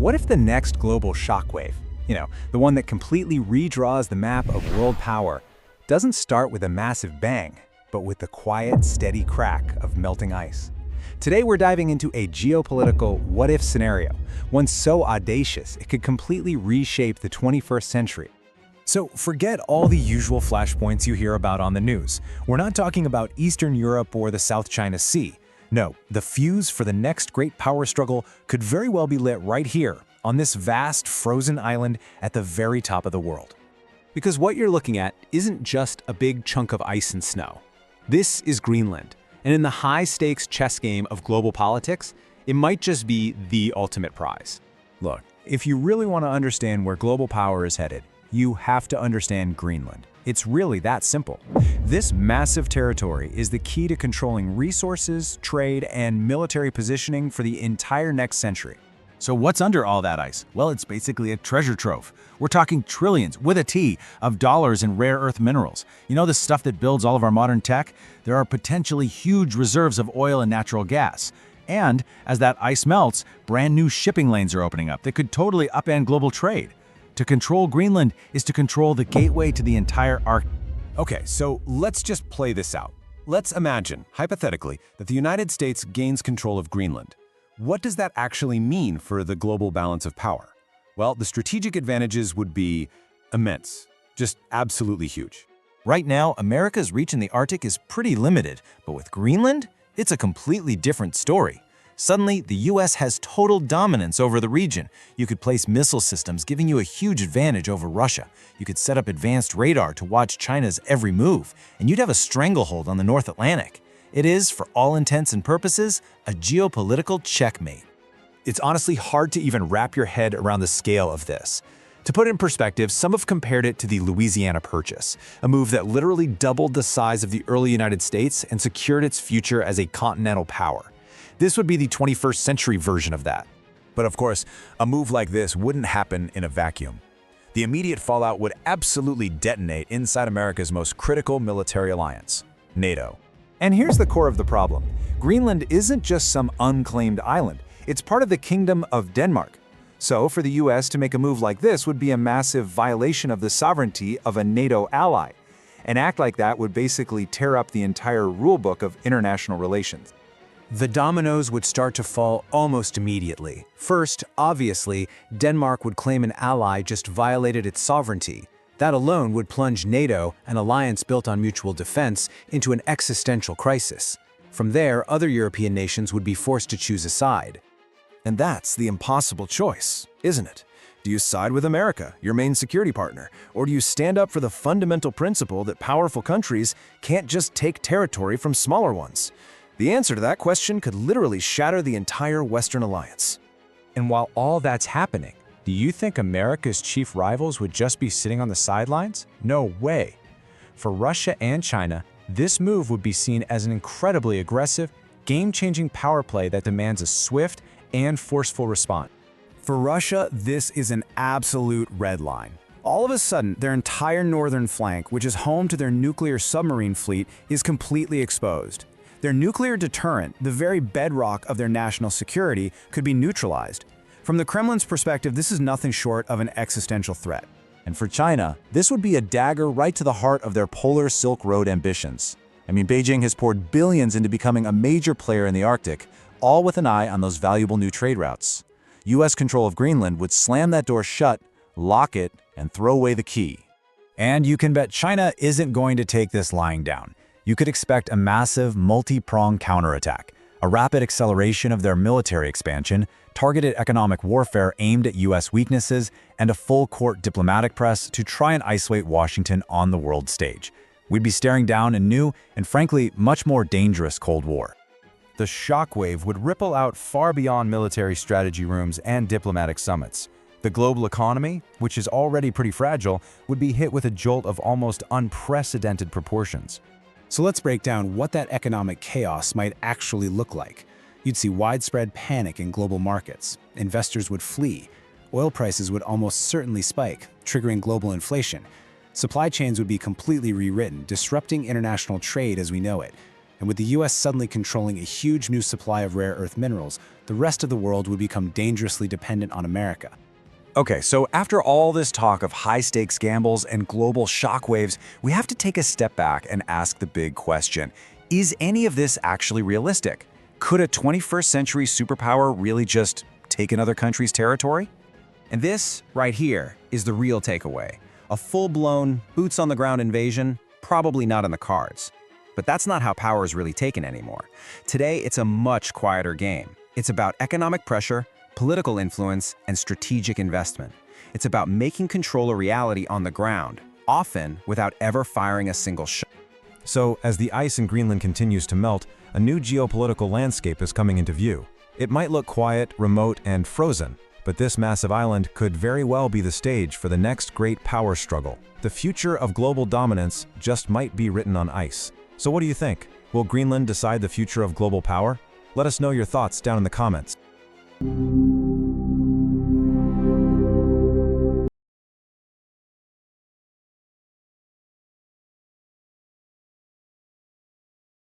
What if the next global shockwave, the one that completely redraws the map of world power, doesn't start with a massive bang, but with the quiet, steady crack of melting ice? Today we're diving into a geopolitical what-if scenario, one so audacious it could completely reshape the 21st century. So forget all the usual flashpoints you hear about on the news. We're not talking about Eastern Europe or the South China Sea. No, the fuse for the next great power struggle could very well be lit right here, on this vast, frozen island at the very top of the world. Because what you're looking at isn't just a big chunk of ice and snow. This is Greenland, and in the high-stakes chess game of global politics, it might just be the ultimate prize. Look, if you really want to understand where global power is headed, you have to understand Greenland. It's really that simple. This massive territory is the key to controlling resources, trade, and military positioning for the entire next century. So what's under all that ice? Well, it's basically a treasure trove. We're talking trillions, with a T, of dollars in rare earth minerals. You know the stuff that builds all of our modern tech? There are potentially huge reserves of oil and natural gas. And as that ice melts, brand new shipping lanes are opening up that could totally upend global trade. To control Greenland is to control the gateway to the entire Arctic. Okay, so let's just play this out. Let's imagine, hypothetically, that the United States gains control of Greenland. What does that actually mean for the global balance of power? Well, the strategic advantages would be immense, just absolutely huge. Right now, America's reach in the Arctic is pretty limited, but with Greenland, it's a completely different story. Suddenly, the US has total dominance over the region. You could place missile systems, giving you a huge advantage over Russia. You could set up advanced radar to watch China's every move, and you'd have a stranglehold on the North Atlantic. It is, for all intents and purposes, a geopolitical checkmate. It's honestly hard to even wrap your head around the scale of this. To put it in perspective, some have compared it to the Louisiana Purchase, a move that literally doubled the size of the early United States and secured its future as a continental power. This would be the 21st century version of that. But of course, a move like this wouldn't happen in a vacuum. The immediate fallout would absolutely detonate inside America's most critical military alliance, NATO. And here's the core of the problem. Greenland isn't just some unclaimed island. It's part of the Kingdom of Denmark. So for the US to make a move like this would be a massive violation of the sovereignty of a NATO ally. An act like that would basically tear up the entire rulebook of international relations. The dominoes would start to fall almost immediately. First, obviously, Denmark would claim an ally just violated its sovereignty. That alone would plunge NATO, an alliance built on mutual defense, into an existential crisis. From there, other European nations would be forced to choose a side. And that's the impossible choice, isn't it? Do you side with America, your main security partner, or do you stand up for the fundamental principle that powerful countries can't just take territory from smaller ones? The answer to that question could literally shatter the entire Western alliance. And while all that's happening, do you think America's chief rivals would just be sitting on the sidelines? No way. For Russia and China, this move would be seen as an incredibly aggressive, game-changing power play that demands a swift and forceful response. For Russia, this is an absolute red line. All of a sudden, their entire northern flank, which is home to their nuclear submarine fleet, is completely exposed. Their nuclear deterrent, the very bedrock of their national security, could be neutralized. From the Kremlin's perspective, this is nothing short of an existential threat. And for China, this would be a dagger right to the heart of their polar Silk Road ambitions. Beijing has poured billions into becoming a major player in the Arctic, all with an eye on those valuable new trade routes. US control of Greenland would slam that door shut, lock it, and throw away the key. And you can bet China isn't going to take this lying down. You could expect a massive, multi-pronged counterattack, a rapid acceleration of their military expansion, targeted economic warfare aimed at US weaknesses, and a full-court diplomatic press to try and isolate Washington on the world stage. We'd be staring down a new and frankly much more dangerous Cold War. The shockwave would ripple out far beyond military strategy rooms and diplomatic summits. The global economy, which is already pretty fragile, would be hit with a jolt of almost unprecedented proportions. So let's break down what that economic chaos might actually look like. You'd see widespread panic in global markets. Investors would flee. Oil prices would almost certainly spike, triggering global inflation. Supply chains would be completely rewritten, disrupting international trade as we know it. And with the US suddenly controlling a huge new supply of rare earth minerals, the rest of the world would become dangerously dependent on America. Okay, so after all this talk of high-stakes gambles and global shockwaves, we have to take a step back and ask the big question. Is any of this actually realistic? Could a 21st century superpower really just take another country's territory? And this, right here, is the real takeaway. A full-blown, boots-on-the-ground invasion? Probably not in the cards. But that's not how power is really taken anymore. Today, it's a much quieter game. It's about economic pressure, political influence, and strategic investment. It's about making control a reality on the ground, often without ever firing a single shot. So, as the ice in Greenland continues to melt, a new geopolitical landscape is coming into view. It might look quiet, remote, and frozen, but this massive island could very well be the stage for the next great power struggle. The future of global dominance just might be written on ice. So what do you think? Will Greenland decide the future of global power? Let us know your thoughts down in the comments.